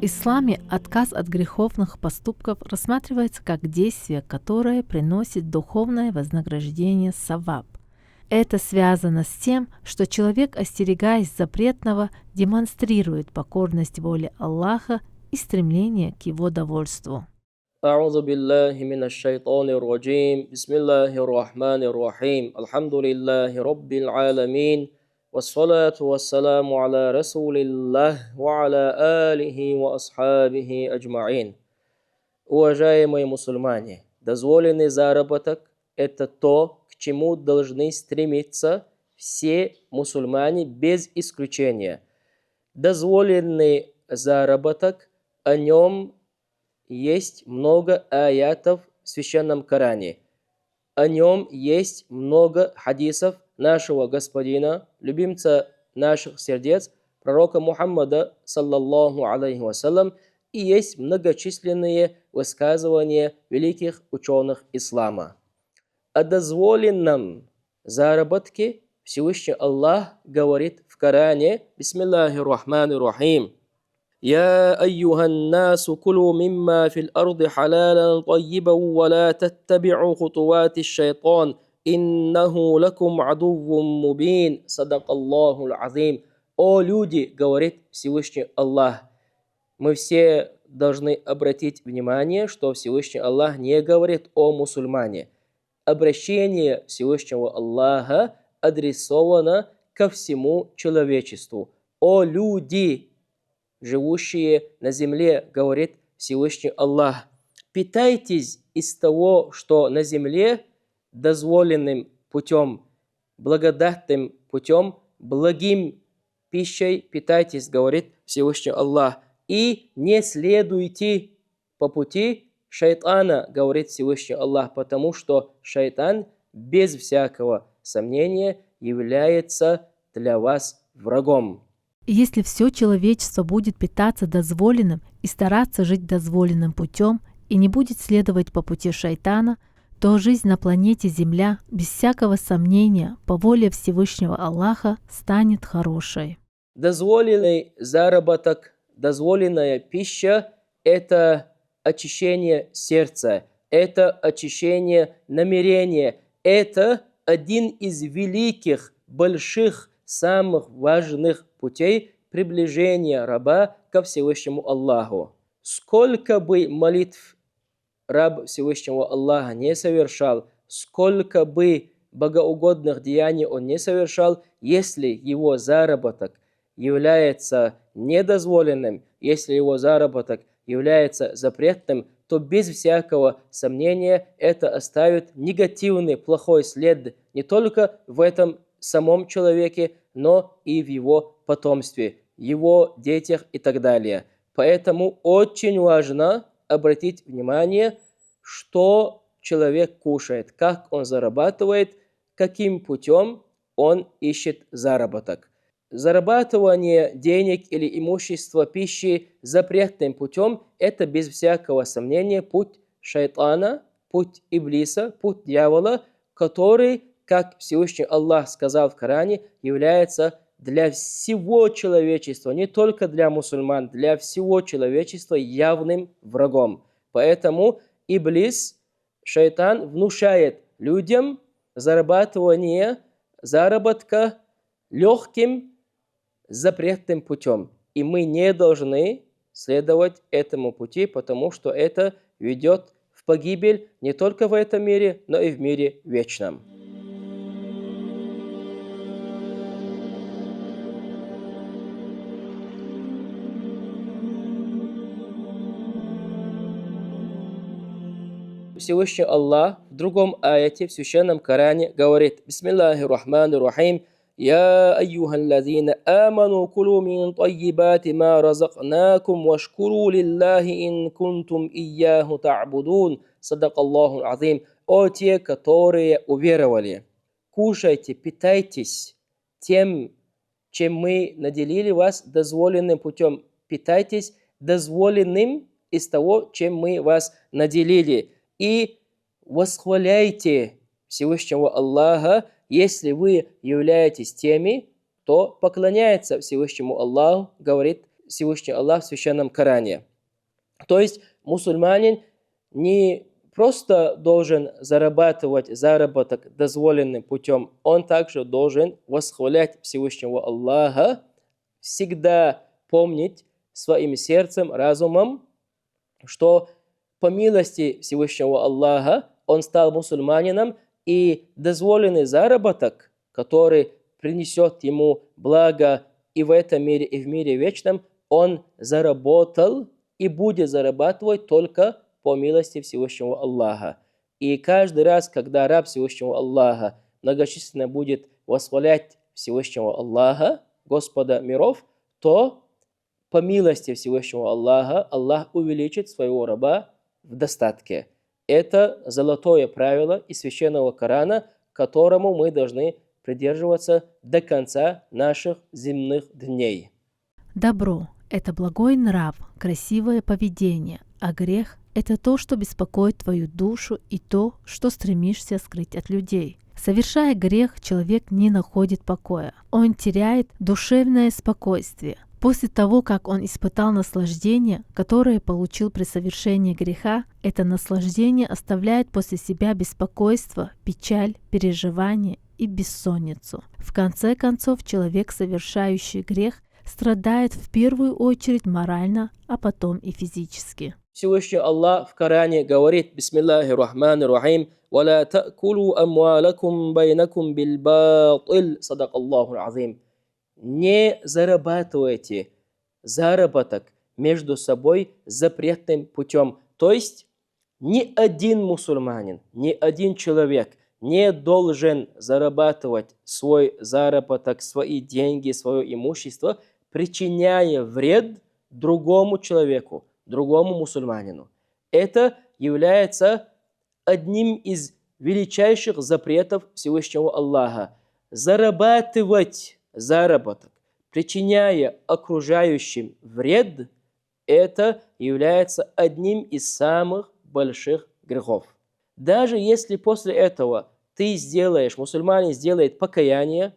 В исламе отказ от греховных поступков рассматривается как действие, которое приносит духовное вознаграждение саваб. Это связано с тем, что человек, остерегаясь запретного, демонстрирует покорность воле Аллаха и стремление к его довольству. أعوذ بالله من الشيطان الرجيم بسم الله الرحمن الرحيم الحمد لله رب العالمين والصلاة والسلام على رسول الله وعلى آله وأصحابه أجمعين. Уважаемые мусульмане, дозволенный заработок – это то, к чему должны стремиться все мусульмане без исключения. Дозволенный заработок, о нем есть много аятов в Священном Коране. О нем есть много хадисов нашего господина, любимца наших сердец, пророка Мухаммада, саллаллаху алейхи вассалям, и есть многочисленные высказывания великих ученых ислама. О дозволенном заработке Всевышний Аллах говорит в Коране: Бисмиллахир рахманир рахим. يا أيها الناس كلوا مما في الأرض حلالا طيبا ولا تتبعوا خطوات الشيطان إنه لكم عدو مبين صدق الله العظيم. О люди, говорит Всевышний Аллах, мы все должны обратить внимание, что Всевышний Аллах не говорит о мусульмане. Обращение Всевышнего Аллаха адресовано ко всему человечеству. О люди, живущие на земле, говорит Всевышний Аллах, питайтесь из того, что на земле, дозволенным путем, благодатным путем, благим пищей питайтесь, говорит Всевышний Аллах, и не следуйте по пути шайтана, говорит Всевышний Аллах, потому что шайтан без всякого сомнения является для вас врагом. Если все человечество будет питаться дозволенным и стараться жить дозволенным путем и не будет следовать по пути шайтана, то жизнь на планете Земля, без всякого сомнения, по воле Всевышнего Аллаха, станет хорошей. Дозволенный заработок, дозволенная пища – это очищение сердца, это очищение намерения, это один из великих, больших, самых важных путей приближения раба ко Всевышнему Аллаху. Сколько бы молитв раб Всевышнего Аллаха не совершал, сколько бы богоугодных деяний он не совершал, если его заработок является недозволенным, если его заработок является запретным, то без всякого сомнения это оставит негативный, плохой след не только в этом самом человеке, но и в его потомстве, его детях и так далее. Поэтому очень важно обратить внимание, что человек кушает, как он зарабатывает, каким путем он ищет заработок. Зарабатывание денег или имущества, пищи запретным путем – это без всякого сомнения путь шайтана, путь Иблиса, путь дьявола, который, как Всевышний Аллах сказал в Коране, является для всего человечества, не только для мусульман, для всего человечества явным врагом. Поэтому Иблис, шайтан, внушает людям зарабатывание заработка легким запретным путем. И мы не должны следовать этому пути, потому что это ведет в погибель не только в этом мире, но и в мире вечном. Всевышний Аллах в другом аяте в Священном Коране говорит: Бисмиллахир рахманир рахим. يا أيها الذين آمنوا كلوا من طيبات ما رزقناكم واشكروا لله إن كنتم إياه تعبدون صدق الله العظيم. О те, которые уверовали, кушайте, питайтесь тем, чем мы наделили вас дозволенным путем. Питайтесь дозволенным из того, чем мы вас наделили. И восхваляйте Всевышнего Аллаха, если вы являетесь теми, кто поклоняется Всевышнему Аллаху, говорит Всевышний Аллах в Священном Коране. То есть мусульманин не просто должен зарабатывать заработок дозволенным путем, он также должен восхвалять Всевышнего Аллаха, всегда помнить своим сердцем, разумом, что по милости Всевышнего Аллаха он стал мусульманином, и дозволенный заработок, который принесет ему благо и в этом мире, и в мире вечном, он заработал и будет зарабатывать только по милости Всевышнего Аллаха. И каждый раз, когда раб Всевышнего Аллаха многочисленно будет восхвалять Всевышнего Аллаха, Господа миров, то по милости Всевышнего Аллаха Аллах увеличит своего раба в достатке. Это золотое правило из Священного Корана, которому мы должны придерживаться до конца наших земных дней. Добро – это благой нрав, красивое поведение, а грех – это то, что беспокоит твою душу и то, что стремишься скрыть от людей. Совершая грех, человек не находит покоя. Он теряет душевное спокойствие. После того, как он испытал наслаждение, которое получил при совершении греха, это наслаждение оставляет после себя беспокойство, печаль, переживание и бессонницу. В конце концов, человек, совершающий грех, страдает в первую очередь морально, а потом и физически. Всевышний Аллах в Коране говорит: «Бисмиллахи рахмани рахим, وَلَا تَأْكُلُوا أَمْوَالَكُمْ بَيْنَكُمْ بِالْبَاطِلِ صَدَقَ اللَّهُ الْعَظِيمُ». Не зарабатывайте заработок между собой запретным путем. То есть ни один мусульманин, ни один человек не должен зарабатывать свой заработок, свои деньги, свое имущество, причиняя вред другому человеку, другому мусульманину. Это является одним из величайших запретов Всевышнего Аллаха. Зарабатывать заработок, причиняя окружающим вред, это является одним из самых больших грехов. Даже если после этого мусульманин сделает покаяние,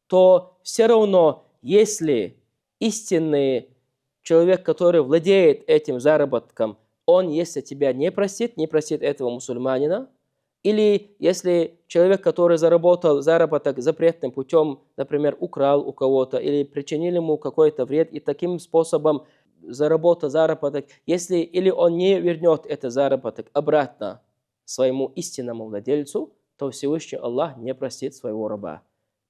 то все равно, если истинный человек, который владеет этим заработком, он, если тебя не простит этого мусульманина, или если человек, который заработал заработок запретным путем, например, украл у кого-то или причинил ему какой-то вред, и таким способом заработал заработок, или он не вернет этот заработок обратно своему истинному владельцу, то Всевышний Аллах не простит своего раба.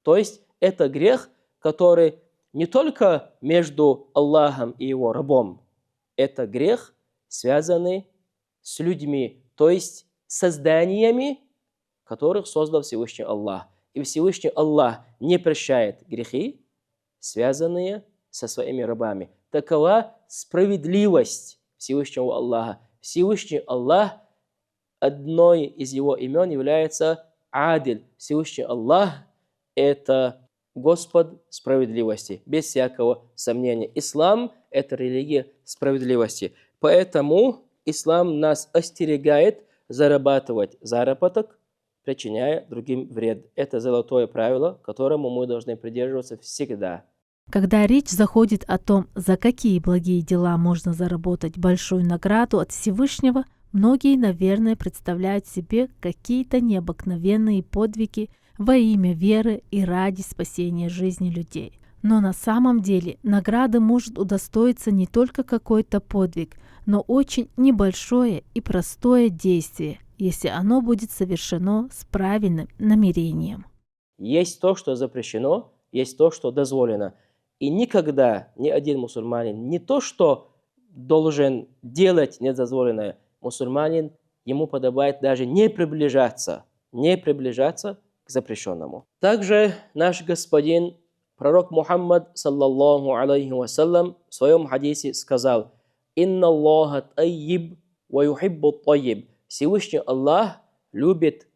То есть это грех, который не только между Аллахом и его рабом, это грех, связанный с людьми, то есть созданиями, которых создал Всевышний Аллах. И Всевышний Аллах не прощает грехи, связанные со своими рабами. Такова справедливость Всевышнего Аллаха. Всевышний Аллах, одной из его имен является Адиль. Всевышний Аллах – это Господь справедливости, без всякого сомнения. Ислам – это религия справедливости. Поэтому ислам нас остерегает зарабатывать заработок, причиняя другим вред. Это золотое правило, которому мы должны придерживаться всегда. Когда речь заходит о том, за какие благие дела можно заработать большую награду от Всевышнего, многие, наверное, представляют себе какие-то необыкновенные подвиги во имя веры и ради спасения жизни людей. Но на самом деле награда может удостоиться не только какой-то подвиг, но очень небольшое и простое действие, если оно будет совершено с правильным намерением. Есть то, что запрещено, есть то, что дозволено. И никогда ни один мусульманин не то, что должен делать недозволенное, мусульманин, ему подобает даже не приближаться к запрещенному. Также наш господин, пророк Мухаммад, саллаллаху алейхи вассалям, в своем хадисе сказал: «Инна Аллаха тайиб ва юхиббу тайиб». Всевышний Аллах любит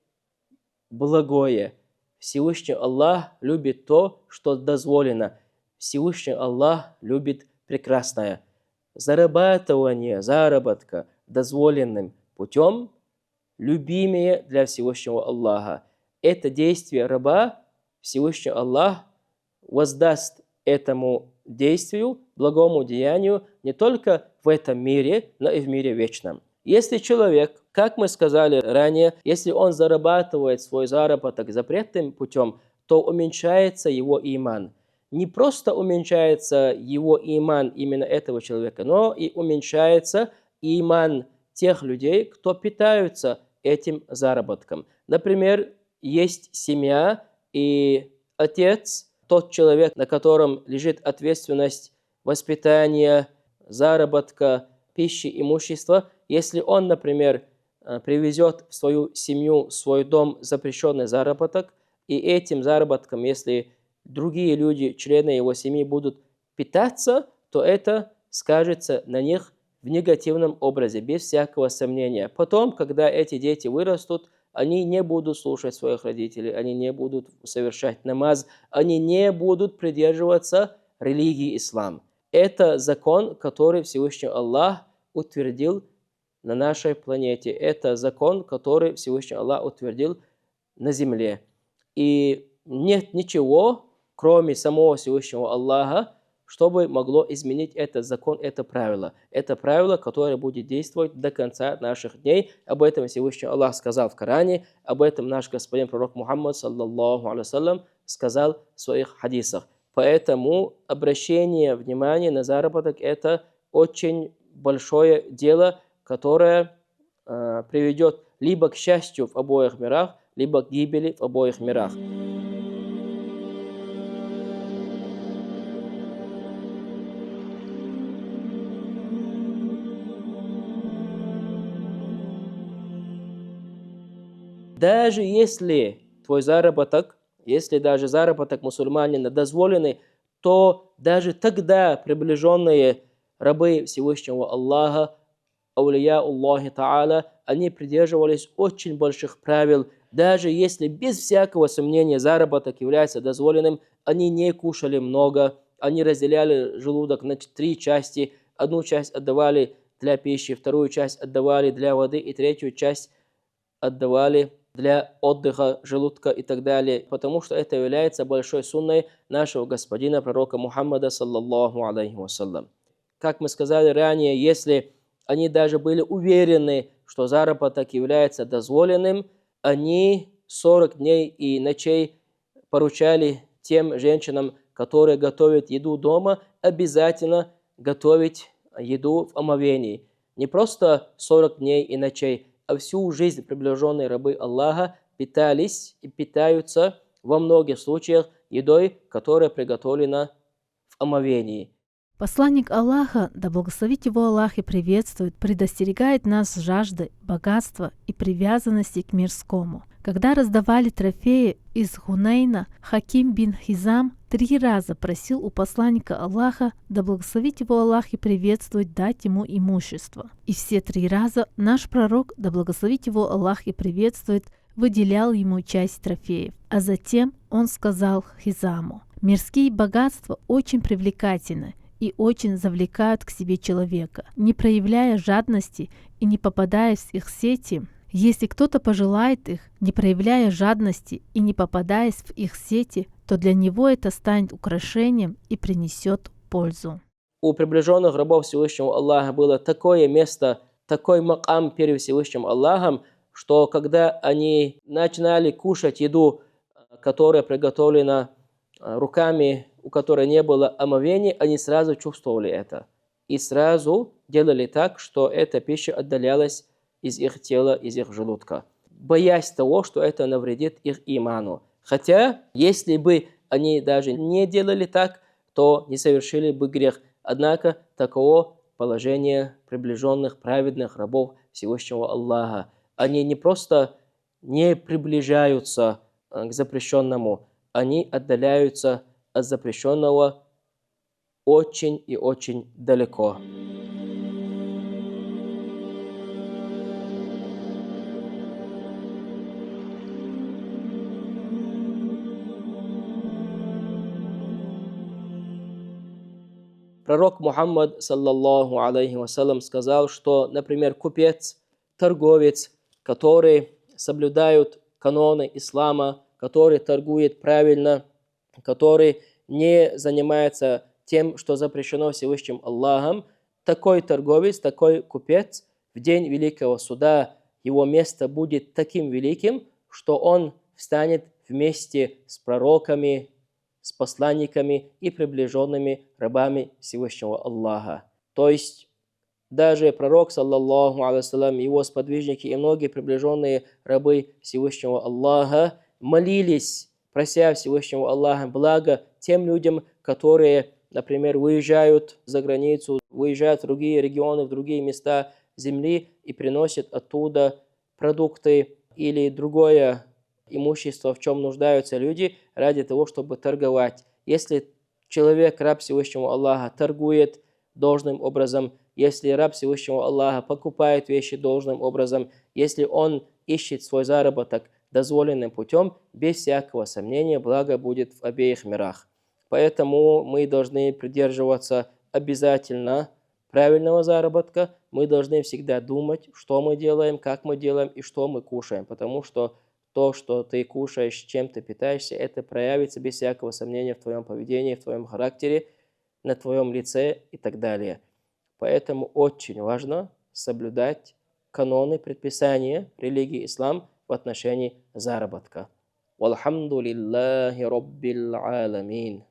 благое. Всевышний Аллах любит то, что дозволено. Всевышний Аллах любит прекрасное. Зарабатывание заработка дозволенным путем любимее для Всевышнего Аллаха. Это действие раба Всевышний Аллах воздаст этому действию, благому деянию не только в этом мире, но и в мире вечном. Если человек, как мы сказали ранее, если он зарабатывает свой заработок запретным путем, то уменьшается его иман. Не просто уменьшается его иман именно этого человека, но и уменьшается иман тех людей, кто питаются этим заработком. Например, есть семья и отец, тот человек, на котором лежит ответственность воспитания, заработка, пищи, имущества. Если он, например, привезет в свою семью, в свой дом запрещенный заработок, и этим заработком, если другие люди, члены его семьи, будут питаться, то это скажется на них в негативном образе, без всякого сомнения. Потом, когда эти дети вырастут, они не будут слушать своих родителей, они не будут совершать намаз, они не будут придерживаться религии ислам. Это закон, который Всевышний Аллах утвердил на нашей планете. Это закон, который Всевышний Аллах утвердил на земле. И нет ничего, кроме самого Всевышнего Аллаха, чтобы могло изменить этот закон, это правило. Это правило, которое будет действовать до конца наших дней. Об этом Всевышний Аллах сказал в Коране, об этом наш господин пророк Мухаммад, саллаллаху алейхи сказал в своих хадисах. Поэтому обращение внимания на заработок – это очень большое дело, которое приведет либо к счастью в обоих мирах, либо к гибели в обоих мирах. Даже если твой заработок, если даже заработок мусульманина дозволенный, то даже тогда приближенные рабы Всевышнего Аллаха, аулия Аллахи Та'аля, они придерживались очень больших правил. Даже если без всякого сомнения заработок является дозволенным, они не кушали много, они разделяли желудок на 3 части. Одну часть отдавали для пищи, вторую часть отдавали для воды и третью часть отдавали для отдыха желудка и так далее, потому что это является большой сунной нашего господина пророка Мухаммада, саллаллаху алейхи вассалям. Как мы сказали ранее, если они даже были уверены, что заработок является дозволенным, они 40 дней и ночей поручали тем женщинам, которые готовят еду дома, обязательно готовить еду в омовении. Не просто 40 дней и ночей, а всю жизнь приближенные рабы Аллаха питались и питаются во многих случаях едой, которая приготовлена в омовении. Посланник Аллаха, да благословит его Аллах и приветствует, предостерегает нас жажды, богатства и привязанности к мирскому. Когда раздавали трофеи из Гунейна, Хаким бин Хизам 3 раза просил у посланника Аллаха, да благословит его Аллах и приветствует, дать ему имущество. И все 3 раза наш пророк, да благословит его Аллах и приветствует, выделял ему часть трофеев. А затем он сказал Хизаму: «Мирские богатства очень привлекательны и очень завлекают к себе человека. Не проявляя жадности и не попадая в их сети, если кто-то пожелает их, не проявляя жадности и не попадаясь в их сети, то для него это станет украшением и принесет пользу». У приближенных рабов Всевышнего Аллаха было такое место, такой макам перед Всевышним Аллахом, что когда они начинали кушать еду, которая приготовлена руками, у которой не было омовения, они сразу чувствовали это. И сразу делали так, что эта пища отдалялась из их тела, из их желудка, боясь того, что это навредит их иману. Хотя, если бы они даже не делали так, то не совершили бы грех. Однако, таково положение приближенных праведных рабов Всевышнего Аллаха. Они не просто не приближаются к запрещенному, они отдаляются от запрещенного очень и очень далеко. Пророк Мухаммад, саллаллаху алейхи вассалям, сказал, что, например, купец, торговец, который соблюдают каноны ислама, который торгует правильно, который не занимается тем, что запрещено Всевышним Аллахом, такой торговец, такой купец в день Великого Суда, его место будет таким великим, что он встанет вместе с пророками, с посланниками и приближенными рабами Всевышнего Аллаха. То есть даже пророк, саллаллаху алейхи, его сподвижники и многие приближенные рабы Всевышнего Аллаха молились, прося Всевышнего Аллаха благо тем людям, которые, например, выезжают за границу, выезжают в другие регионы, в другие места земли и приносят оттуда продукты или другое имущество, в чем нуждаются люди, ради того, чтобы торговать. Если человек, раб Всевышнего Аллаха, торгует должным образом, если раб Всевышнего Аллаха покупает вещи должным образом, если он ищет свой заработок дозволенным путем, без всякого сомнения, благо будет в обеих мирах. Поэтому мы должны придерживаться обязательно правильного заработка. Мы должны всегда думать, что мы делаем, как мы делаем и что мы кушаем. Потому что то, что ты кушаешь, чем ты питаешься, это проявится без всякого сомнения в твоем поведении, в твоем характере, на твоем лице и так далее. Поэтому очень важно соблюдать каноны, предписания религии ислам в отношении заработка. Валхамду лиллахи раббил аламин.